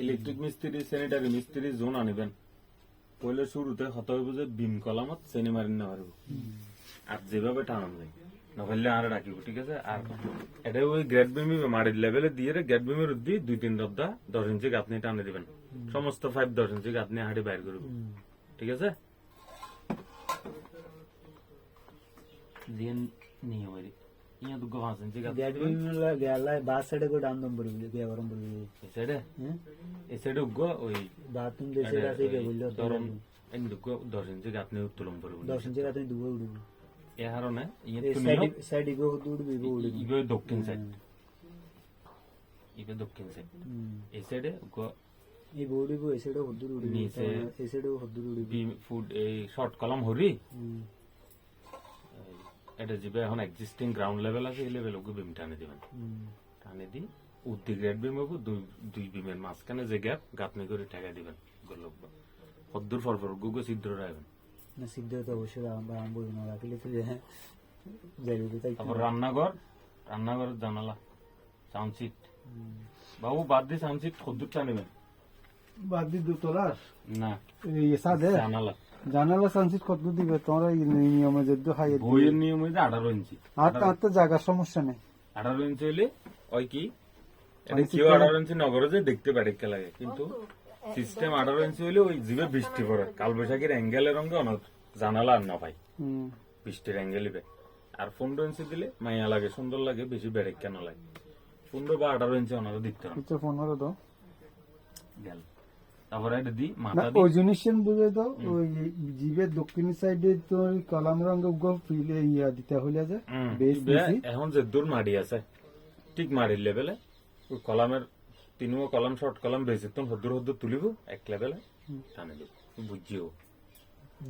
electric মিস্ত্রি sanitary মিস্ত্রি zone আনিবেন পয়লা শুরুতে হতে হইব যে বিম কলামত চেনি মারিন না পারব আর যেভাবে টানান যায় নহলে আর রাখিব ঠিক আছে আর এটা ওই গ্রেড বিমি মাটির লেভেলে দিয়ে গ্রেড বিমের উদ্দি 2-3 রব্দা 10 ইঞ্চি আপনি টানে দিবেন সমস্ত 5-10 ইঞ্চি আপনি হাঁটি বাইর করব ঠিক আছে দিন নিয়ে হইরি ইয়া দুগো 5 ইঞ্চি গ্যাডবিনলা গেলাই বাস সাইডে কো ডান নম্বর বলি কে গরম বলি এই সাইডে উগো ওই বাথরুম দেশে আছে কে বললো ধরুন এই দুগো 10 ইঞ্চি আপনি উত্তোলন করব 10 ইঞ্চি আপনি দুগো উড়বে এ হারনে ইয়া সাইড গো উড়বে উড়বে ইবে দক্ষিণ সাইড ইবে দক্ষিণ সাইড এই সাইডে উগো এই বডি গো এই সাইডে হদ্দুর উড়বে নিচে এই সাইডে হদ্দুর উড়বে বি ফুড এই শর্ট কলাম হরি এটা জিবে এখন এক্সিস্টিং গ্রাউন্ড লেভেল আছে এই লেভেল ওকে বিম টানে দিবেন টানে দি উদ্দি গ্রেড বিম হবো দুই বিমের মাঝখানে যে গ্যাপ গাঁথনি করে ঠেকা দিবেন গোলক হদ্দুর ফরফর গুগো ছিদ্র রাখবেন না সিদ্ধ তো অবশ্যই আরাম বই না রাখলে তো যাইবে তাই তারপর রান্নাঘর জানালা সাউন্ড সিট বাবু বাদ দিয়ে সাউন্ড সিট হদ্দুর টানিবেন বাদ দি দুতলার না এই সাদে জানালা জানালা সানসিট কত দিবে তোমরা এই নিয়মে যদি হাই বইয়ের নিয়ম হইতে 18 ইঞ্চি আর তার তো জায়গার সমস্যা নেই 18 ইঞ্চি হইলে ওই কি এটা কেউ 18 ইঞ্চি নগরে যে দেখতে পারে কে লাগে কিন্তু সিস্টেম 18 ইঞ্চি হইলে ওই জিবে বৃষ্টি পড়ে কালবৈশাখীর অ্যাঙ্গেলের রঙে অনেক জানালা আর না পাই বৃষ্টির অ্যাঙ্গেলই পাই আর 15 ইঞ্চি দিলে মাইয়া লাগে সুন্দর লাগে বেশি বেড়ে কেন লাগে 15 বা 18 ইঞ্চি ওনারা দেখতে পারেন কিছু 15 দাও গেল তারপরে এটা দি মাথা না দি ওই জিনিসের বুঝে দাও ওই জিবের দক্ষিণ সাইডে তো ওই কলাম রঙ গো ফিলে ইয়া দিতে হইলে যে বেশ বেশি এখন যে দূর মাড়ি আছে ঠিক মাড়ির লেভেলে ওই কলামের তিনও কলাম শর্ট কলাম বেশি তো হদ্দুর তুলিব এক লেভেলে টানে দিব বুঝিও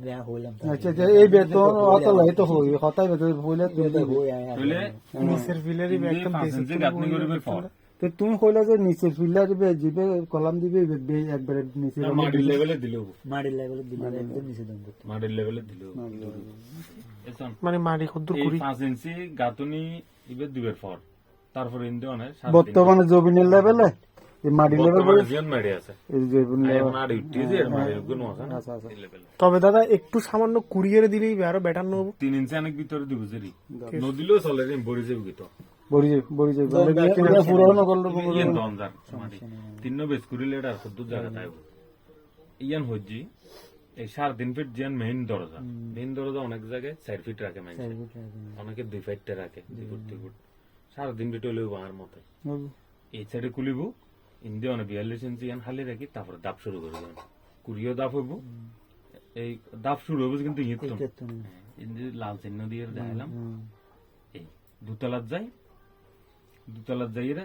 যা হইলাম আচ্ছা এই বেতন অত লাই তো হই হতাই বেতন হইলে তুলে নিচের ফিলারই একদম বেশি গাঁথনি করবে ফর তো তুমি কইলা যে নিচের ফিলার জিবে কলাম দিবে একবারে নিচে মাটির লেভেলে দিলেও মাটির লেভেলে দিলে একদম নিচে দাম মাটির লেভেলে দিলেও মানে মাটি কদ্দুর করি 5 ইঞ্চি গাঁথনি ইবে দিবের ফর তারপরে ইন্দে অনেক বর্তমানে জমিনের লেভেলে এই মাটি লেভেল বলে জিয়ন মাটি আছে এই জমিন এখন আর ইউটিজে এর মাটির গুণ আছে না এই লেভেলে তবে দাদা একটু সামান্য কুড়িয়ে দিলেই আরো বেটার নেবো 3 ইঞ্চি অনেক ভিতরে দিব জেরি নদিলেও চলে রে বড়ি যাবে কি তো বড়ি যাই পুরনো করলে ইয়ান দমদার মাটি তিন্ন বেস করিলে এটা সদ্দু জায়গা তাইব ইয়ান হজ্জি এই 3.5 ফিট জিয়ান মেইন দরজা অনেক জায়গায় 4 ফিট রাখে মানে অনেকে 2 ফিট রাখে 2 ফুট 2 ফুট 3.5 ফিট হলেও বাহার মতে এই সাইডে কুলিব ইন্দি অনেক 42 ইঞ্চি ইয়ান খালি রাখি তারপরে দাপ শুরু করে দেবেন কুড়িও দাপ হইব এই দাপ শুরু হবে কিন্তু ইয়ে তো ইন্দি লাল চিহ্ন দিয়ে দেখালাম এই দুতলাত যাইরা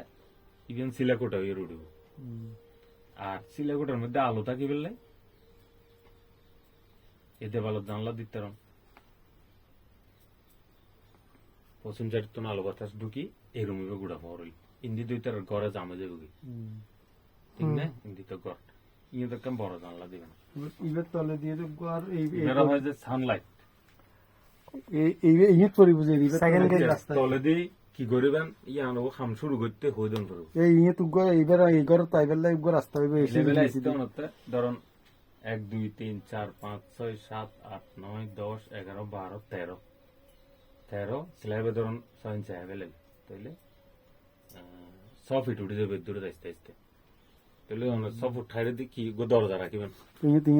ইভেন সিলাকোটা হয়ে উঠব আর সিলাকোটার মধ্যে আলো থাকি ফেললে এতে ভালো জানলা দিতে পশ্চিম সাইড তো আলো বাতাস ঢুকি এই রুমে গুড়া পাওয়ার ইন্দি দুই তার ঘরে জামে যাবে ঠিক না ইন্দি তো ঘর ইয়ে তো কেমন বড় জানলা দিবে না ইবের তলে দিয়ে তো আর এই এরা হয় যে সানলাইট এই ইট পরি বুঝে দিবে সেকেন্ড তলে দিয়ে কি করিবেন ইয়া আনবো খাম শুরু করতে হই দন করব এই ইয়ে তো এইবার এই ঘর তাইবেল লাই ঘর রাস্তা হইবে এসে লেভেলে আসতে হতে ধরুন 1 2 3 4 5 6 7 8 9 10 11 12 13 স্ল্যাবে ধরুন 6 ইঞ্চি অ্যাভেলেবল তাইলে 6 ফিট উঠে যাবে দূরে আস্তে আস্তে তাহলে 6 ফুট ঠাইরে দিয়ে কি দরজা রাখিবেন তিন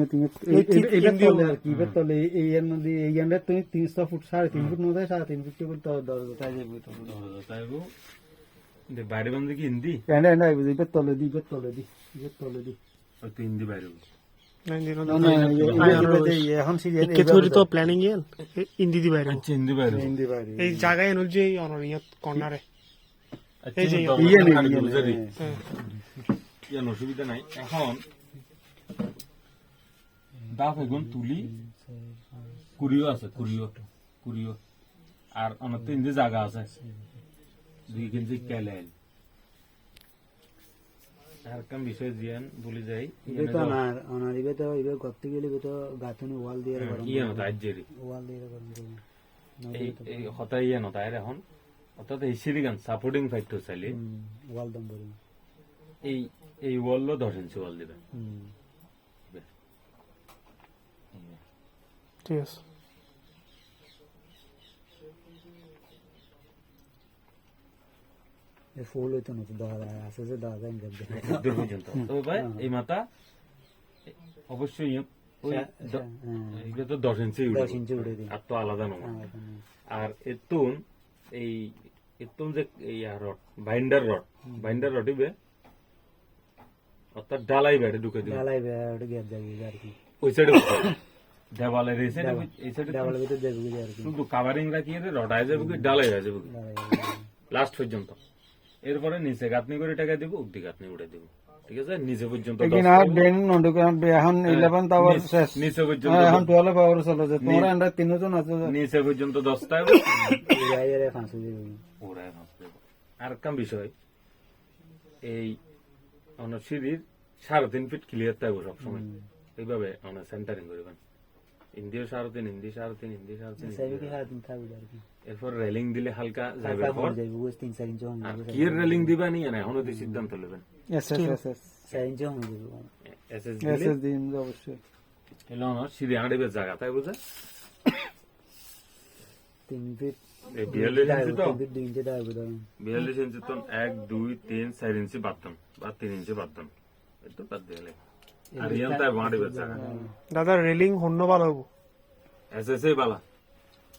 এইবার তলে আর কি এবার তলে এই এর মধ্যে এই এন্ডে তুমি 300 ফুট 3.5 ফুট মধ্যে 3.5 ফুট করে দরজা তাই যাবে দরজা তাইবো দে বাইরে বন্ধে কি হিন্দি এন্ডে আইবে এবার তলে দি ওই তো হিন্দি বাইরে এখন সিরিয়াল কেথুরি তো প্ল্যানিং এল ইন্দি দি বাইরে আচ্ছা হিন্দি বাইরে হিন্দি বাইরে এই জায়গায় এনুল যে অনরিয়ত কর্নারে এই যে ইয়ান অসুবিধা নাই এখন দাফ এগুন তুলি কুড়িও আছে কুড়িও আর অনেক তিন জায়গা আছে 2 কেজি কেলে আর কাম বিষয় জিয়ান বলি যাই ইবে তো অনার ইবে তো করতে গেলে তো গাঁথনি ওয়াল দিয়ে ইয়ে নতা আজেরি ওয়াল দিয়ে গরম এই হতাই ইয়ে নতা এখন অর্থাৎ এই সিরিগান সাপোর্টিং ফাইট তো চাইলে ওয়াল দম বলি এই ওয়াল 10 ইঞ্চি ওয়াল দিবে ঠিক আছে ফুল হইতো না তো দেওয়া যায় আছে যে দেওয়া যায় দূর পর্যন্ত তো ভাই এই মাথা অবশ্যই ওই এটা তো 10 ইঞ্চি 10 ইঞ্চি উঠে দিই আর তো আলাদা নয় আর এতুন এই এতুন যে এই রড বাইন্ডার রড দিবে অর্থাৎ ডালাই বেড়ে ঢুকে দিবে ডালাই বেড়ে গিয়ে যাবে আর কি ওই সাইডে দেওয়ালের এই সাইডে দেওয়ালের ভিতর যাবে আর কি শুধু কাভারিং রাখিয়ে রডায় যাবে কি ডালাই হয়ে যাবে লাস্ট পর্যন্ত এরপরে নিচে গাঁথনি করে টাকা দিব উদ্দি গাঁথনি উঠে দিব ঠিক আছে নিচে পর্যন্ত এখন 11 টাওয়ার শেষ নিচে পর্যন্ত এখন 12 পাওয়ার চলে যায় তোমরা আমরা তিনজন আছে নিচে পর্যন্ত 10টা এর 500 দিবে ওরা আর একটা বিষয় এই আমরা সিঁড়ির 3.5 ফিট ক্লিয়ার থাকবো সবসময় এইভাবে আমরা সেন্টারিং করবেন ইন্ডিয়া 3.5 ইন্ডিয়া 3.5 ইন্ডিয়া 3.5 সাইবে কি হাত থাকবে আর কি এরপর রেলিং দিলে হালকা যাবে পর যাবে ওই 3-4 ইঞ্চি হবে কি রেলিং দিবা নি না এখনো তো সিদ্ধান্ত নেবেন এসএস 4 ইঞ্চি হবে যাবে এসএস এসএস দিন অবশ্যই এলো না সিঁড়ি আড়েবে জায়গা তাই বুঝা 3 ফিট এই 42 ইঞ্চি তো 2 ইঞ্চি দাও ধরুন 42 ইঞ্চি তো 1 2 3 4 ইঞ্চি বাদতাম বা 3 ইঞ্চি বাদতাম একটু বাদ দিলে আর ইয়ান তাই আড়েবে জায়গা দাদা রেলিং হন্য ভালো হবো এসএস এই বালা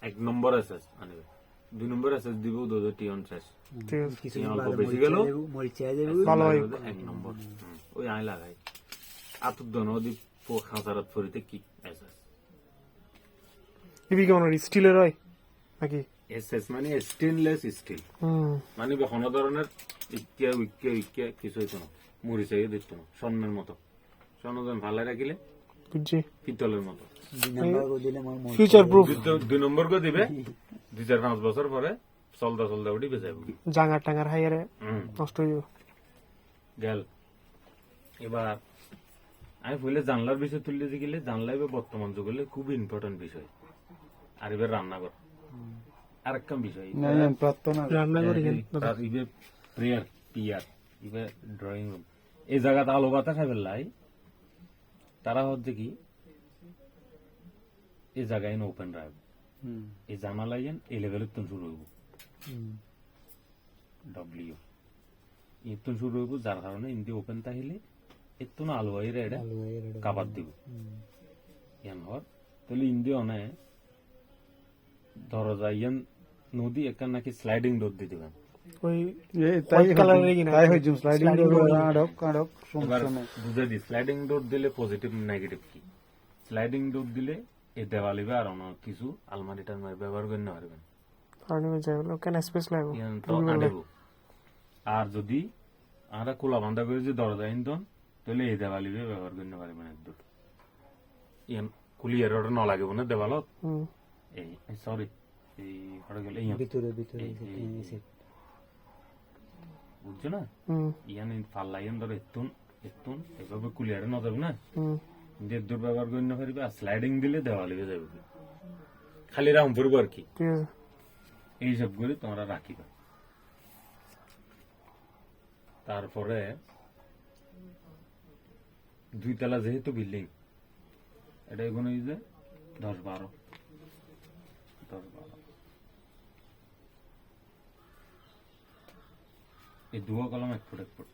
1 নম্বর এসএস আনবে 2 নম্বর এসএস দিব 2 টিয়ন শেষ ঠিক আছে কিছু অল্প বেশি গেল মরিচা যাবে ভালো হয় 1 নম্বর ওই আই লাগাই আতুর দনদি পো খাসারাত ফরিতে কি এসএস ইবি কেমন স্টিলের হয় নাকি এসএস মানে স্টেনলেস স্টিল মানে কোনো ধরনের ইক্কে কিছু হইতো না মুড়ি চাইয়ে দিত না স্বর্ণের মতো স্বর্ণ যখন ভালো রাখিলে বুঝছি পিতলের মতো ফিউচার প্রুফ 2 নম্বর করে দিবে 2-4-5 বছর পরে চলদা উঠি বেঁচে জাঙ্গার টাঙ্গার হাইয়ারে নষ্ট হয়ে যাবে গেল এবার আমি বলে জানলার বিষয় তুললে যে গেলে জানলা এবার বর্তমান যুগে খুব ইম্পর্টেন্ট বিষয় আর এবার রান্নাঘর আর একটা বিষয় রান্নাঘর প্রেয়ার পিয়ার এবার ড্রয়িং রুম এই জায়গাতে আলো বাতাস খাবে লাই তারা হচ্ছে কি এই জায়গায় ওপেন রাখবে এই জানালা এই লেভেলের তো শুরু হইব ডব্লিউ এত শুরু হইব যার কারণে ইন্দি ওপেন তাহলে এত না আলো বাইরে এটা কাবার দিব ইয়ান হর তাহলে ইন্দি অনে দরজা ইয়ান নদী একান নাকি স্লাইডিং ডোর দিয়ে দিবেন ওই তাই হয় জুম স্লাইডিং ডোর আড়ক বুঝে দি স্লাইডিং ডোর দিলে পজিটিভ নেগেটিভ কি স্লাইডিং ডোর দিলে এই দেওয়ালিবে আর অন্য কিছু আলমারি টালমারি ব্যবহার করে নিতে পারবেন কেন স্পেস লাগবে আর যদি আমরা খোলা বান্ধা করে যদি দরজা ইন্দন তাহলে এই দেওয়ালিবে ব্যবহার করে নিতে পারবেন একদম ইয়ান কুলিয়ার ওটা ন লাগবে না দেওয়ালত এই সরি এই হড়ে গেলে ভিতরে বুঝছো না ইয়ান পাল্লা ইয়ান ধরে এতুন এভাবে কুলিয়ারে ন যাবে না দূর ব্যবহার করে নিতে পারবে আর স্লাইডিং দিলে দেওয়ালিবে যাবে খালি রাম পড়বো আর কি এইসব করে তোমরা রাখিবা তারপরে 2 তলা যেহেতু বিল্ডিং এটা এগুলো যে 10-12 এই 2 কলম 1 ফুট 1 ফুট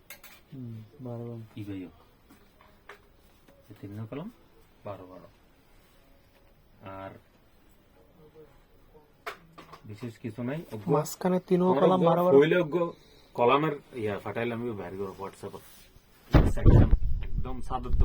12 ইবেও এই 3 কলম 12 আর বিশেষ কিছু নাই মাঝখানে 3 কলম 12 হইলে কলামের ফাটাইলে আমি বাইরে করবো হোয়াটসঅ্যাপ একদম সাদর তো